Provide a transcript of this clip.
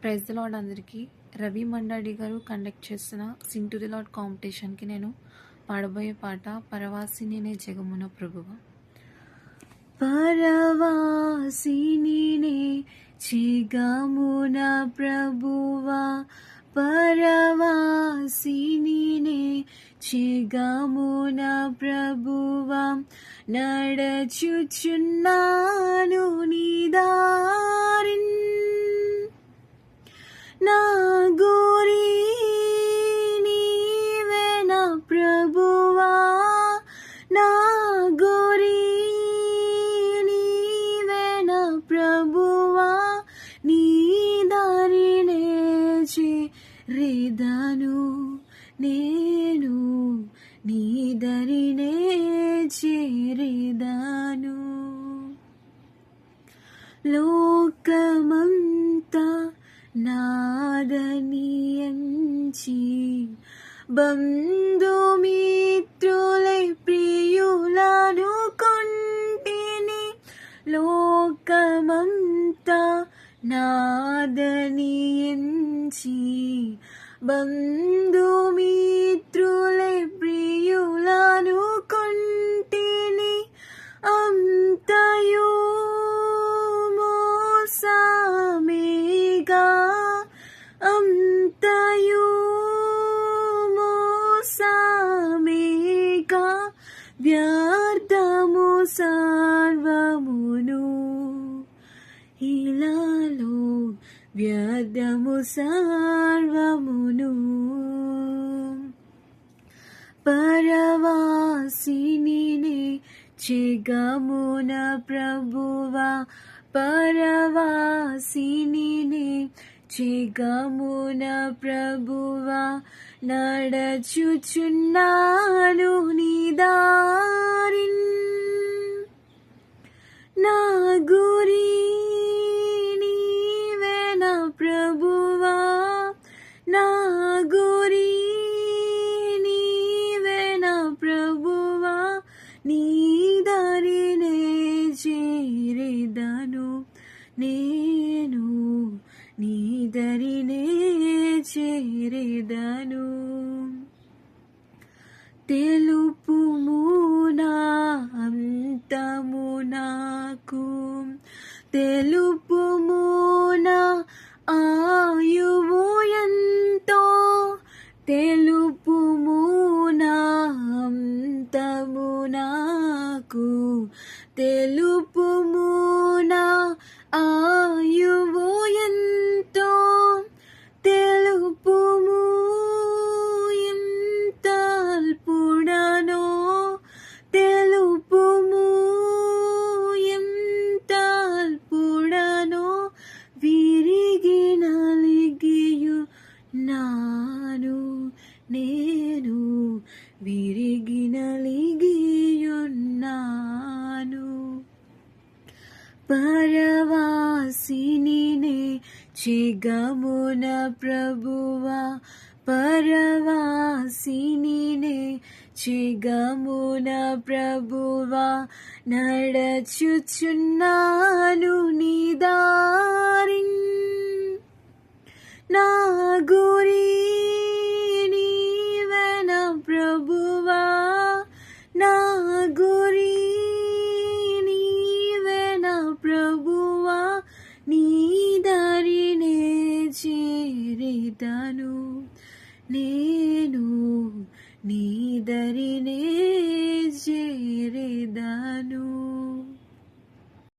Praise the lord అందరికీ. రవి మండాడి గారు conduct చేసిన సింగ్ టు ది లార్డ్ కాంపిటీషన్కి నేను పాడబోయే పాట పరవాసిని జగమున ప్రభువ. పరవాసిని జగమున ప్రభువ, పరవాసిని జగమున ప్రభువ, నడచుచున్నాను నీ దారిన్, నా గురి నీవే నా ప్రభువా, నా గురి నీవే నా ప్రభువా, నీ దారినే చేరెదను నేను, నీ దారినే చేరెదను. లోకమంతా నాదని ఎంచి బంధుమిత్రులై ప్రియులను కొంటిని, లోకమంతా నాదని ఎంచి బంధుమిత్రులై ప్రియులను కొంటిని, అంతయు మోసమేగా, అంతయు మోసమేగా, వ్యర్థము సర్వమును, ఇలాలో వ్యర్థము సర్వమును. పరవాసిని జగమున ప్రభువా, పరవాసిని జగమున ప్రభువా, నడచుచున్నాను నీ దారిన్, నా గురి నీవే నా ప్రభువా, నా గురి నీవే నా ప్రభువా, నీ దారినే చేరెదను నేను, నీ దారినే చేరెదను. తెలుపుము నా అంతము నాకు, తెలుపుము నా ఆయువు ఎంతో, తెలుపుము నా అంతము నాకు, తెలుపుము నా ఆయువు ఎంతో, తెలుపుము ఎంత అల్పుడనో, తెలుపుము ఎంత అల్పుడనో, విరిగి నలిగియు నాను నేను, విరిగి నలిగియున్నాను. పరవాసిని జగమున ప్రభువా, పరవాసిని జగమున ప్రభువా, నడచుచున్నాను నీ దారిన్, నా గురి నీవే నా ప్రభువా, నా గురి నీవే నా ప్రభువా, నీ దారినే చేరెదను నేను, నీ దారినే